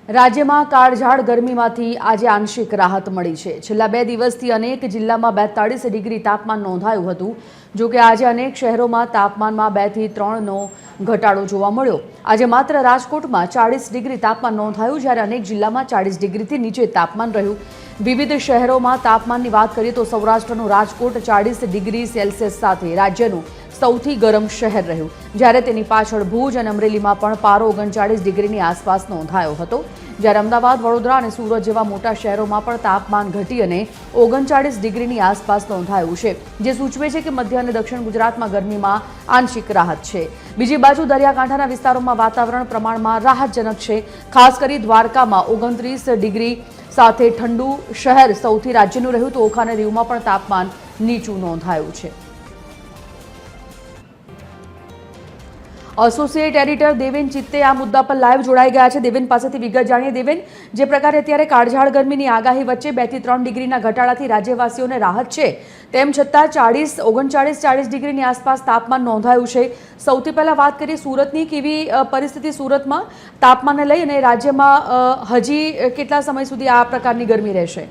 રાજ્યમાં કાળઝાળ ગરમીમાંથી આજે આંશિક રાહત મળી છે। છેલ્લા 2 દિવસથી અનેક જિલ્લામાં 42 ડિગ્રી તાપમાન નોંધાયું હતું। જો કે આજે અનેક શહેરોમાં તાપમાનમાં 2 થી 3નો ઘટાડો જોવા મળ્યો। આજે માત્ર રાજકોટમાં 40 ડિગ્રી તાપમાન નોંધાયું, જ્યારે અનેક જિલ્લામાં 40 ડિગ્રીથી નીચે તાપમાન રહ્યું। વિવિધ શહેરોમાં તાપમાનની વાત કરીએ તો સૌરાષ્ટ્રનું રાજકોટ 40 ડિગ્રી સેલ્સિયસ સાથે રાજ્યનું સૌથી ગરમ શહેર રહ્યું, જ્યારે તેની પાછળ ભુજ અને અમરેલીમાં પણ પારો 39 ડિગ્રીની આસપાસ નોંધાયો હતો। જ્યારે અમદાવાદ, વડોદરા અને સુરત જેવા મોટા શહેરોમાં પણ તાપમાન ઘટી અને 39 ડિગ્રીની આસપાસ નોંધાયું છે, જે સૂચવે છે કે મધ્ય અને દક્ષિણ ગુજરાતમાં ગરમીમાં આંશિક રાહત છે। બીજી બાજુ દરિયાકાંઠાના વિસ્તારોમાં વાતાવરણ પ્રમાણમાં રાહતજનક છે। ખાસ કરી દ્વારકામાં 29 ડિગ્રી સાથે ઠંડુ શહેર સૌથી રાજ્યનું રહ્યું, તો ઓખા અને દીવમાં પણ તાપમાન નીચું નોંધાયું છે। એસોસિએટ એડિટર દેવેન ચિત્તે આ મુદ્દા પર લાઈવ જોડાઈ ગયા છે। દેવેન પાસેથી વિગત જાણીએ। દેવેન, જે પ્રકારે અત્યારે કાળઝાળ ગરમીની આગાહી વચ્ચે 2 થી 3 ડિગ્રીના ઘટાડાથી રાજ્યવાસીઓને રાહત છે, તેમ છતાં 39-40 ડિગ્રીની આસપાસ તાપમાન નોંધાયું છે। સૌથી પહેલા વાત કરીએ સુરતની, કેવી પરિસ્થિતિ સુરતમાં તાપમાનને લઈ અને રાજ્યમાં હજી કેટલા સમય સુધી આ પ્રકારની ગરમી રહેશે?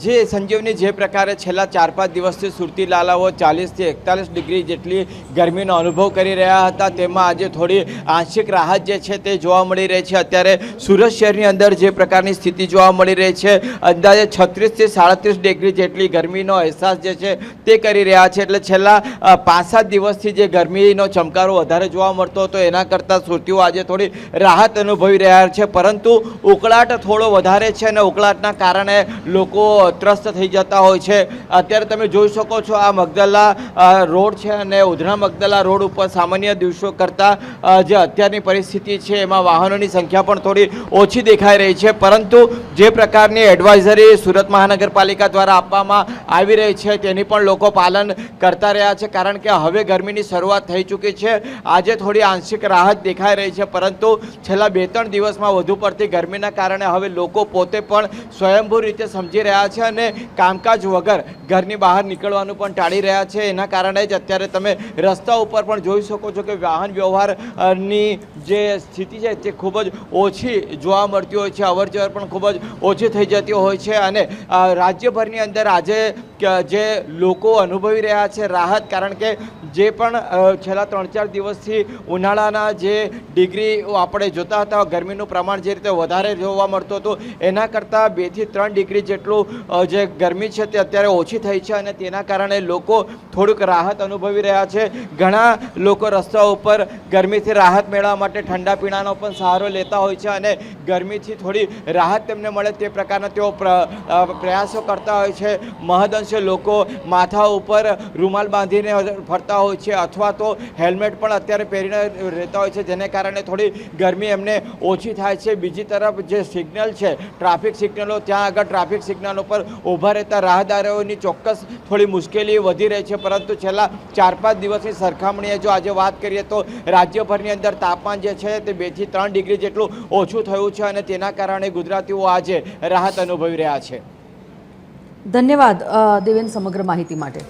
જે સંજીવની, જે પ્રકારે છેલ્લા 4-5 દિવસથી સુરતી લાલાઓ 40 થી 41 ડિગ્રી જેટલી ગરમીનો અનુભવ કરી રહ્યા હતા, તેમાં આજે થોડી આંશિક રાહત જે છે તે જોવા મળી રહી છે। અત્યારે સુરત શહેરની અંદર જે પ્રકારની સ્થિતિ જોવા મળી રહી છે, અંદાજે 36 થી 37 ડિગ્રી જેટલી ગરમીનો અહેસાસ જે છે તે કરી રહ્યા છે। એટલે છેલ્લા 5-7 દિવસથી જે ગરમીનો ચમકારો વધારે જોવા મળતો હતો, એના કરતાં સુરતીઓ આજે થોડી રાહત અનુભવી રહ્યા છે, પરંતુ ઉકળાટ થોડો વધારે છે અને ઉકળાટના કારણે લોકો ત્રસ્ત થઈ જતા હોય છે। અત્યારે તમે જોઈ શકો છો, આ મગદલા રોડ છે અને ઉધના મગદલા રોડ ઉપર સામાન્ય દિવસો કરતાં જે અત્યારની પરિસ્થિતિ છે એમાં વાહનોની સંખ્યા પણ થોડી ઓછી દેખાઈ રહી છે, પરંતુ જે પ્રકારની એડવાઇઝરી સુરત મહાનગરપાલિકા દ્વારા આપવામાં આવી રહી છે તેની પણ લોકો પાલન કરતા રહ્યા છે, કારણ કે હવે ગરમીની શરૂઆત થઈ ચૂકી છે। આજે થોડી આંશિક રાહત દેખાઈ રહી છે, પરંતુ છેલ્લા 2-3 દિવસમાં વધુ પડતી ગરમીના કારણે હવે લોકો પોતે પણ સ્વયંભૂ રીતે સમજી રહ્યા છે અને કામકાજ વગર ઘરની બહાર નીકળવાનું પણ ટાળી રહ્યા છે। એના કારણે જ અત્યારે તમે રસ્તા ઉપર પણ જોઈ શકો છો કે વાહન વ્યવહારની જે સ્થિતિ છે તે ખૂબ જ ઓછી જોવા મળતી હોય છે, અવરજવર પણ ખૂબ જ ઓછી થઈ જતી હોય છે અને રાજ્યભરની અંદર આજે જે લોકો અનુભવી રહ્યા છે રાહત, કારણ કે જે પણ છેલ્લા 3-4 દિવસથી ઉનાળાના જે ડિગ્રી આપણે જોતા હતા, ગરમીનું પ્રમાણ જે રીતે વધારે જોવા મળતું હતું, એના કરતાં 2 થી 3 ડિગ્રી જેટલું જે ગરમી છે તે અત્યારે ઓછી થઈ છે અને તેના કારણે લોકો થોડુંક રાહત અનુભવી રહ્યા છે। ઘણા લોકો રસ્તા ઉપર ગરમીથી રાહત મેળવવા માટે ઠંડા પીણાનો પણ સહારો લેતા હોય છે અને ગરમીથી થોડી રાહત તેમને મળે તે પ્રકારના તેઓ પ્રયાસો કરતા હોય છે। મહદઅંશે લોકો માથા ઉપર રૂમાલ બાંધીને ફરતા હોય છે અથવા તો હેલ્મેટ પણ અત્યારે પહેરીને રહેતા હોય છે, જેને કારણે થોડી ગરમી એમને ઓછી થાય છે। બીજી તરફ જે સિગ્નલ છે, ટ્રાફિક સિગ્નલો, ત્યાં આગળ ટ્રાફિક સિગ્નલ ઉપર ઊભા રહેતા રાહદારીઓની ચોક્કસ થોડી મુશ્કેલી વધી રહી છે, પરંતુ છેલ્લા 4-5 દિવસની સરખામણીએ જો આજે વાત કરીએ તો રાજ્યભરની અંદર તાપમાન જે છે તે 2 થી 3 ડિગ્રી જેટલું ઓછું થયું છે અને તેના કારણે ગુજરાતીઓ આજે રાહત અનુભવી રહ્યા છે। ધન્યવાદ દેવેન સમગ્ર માહિતી માટે।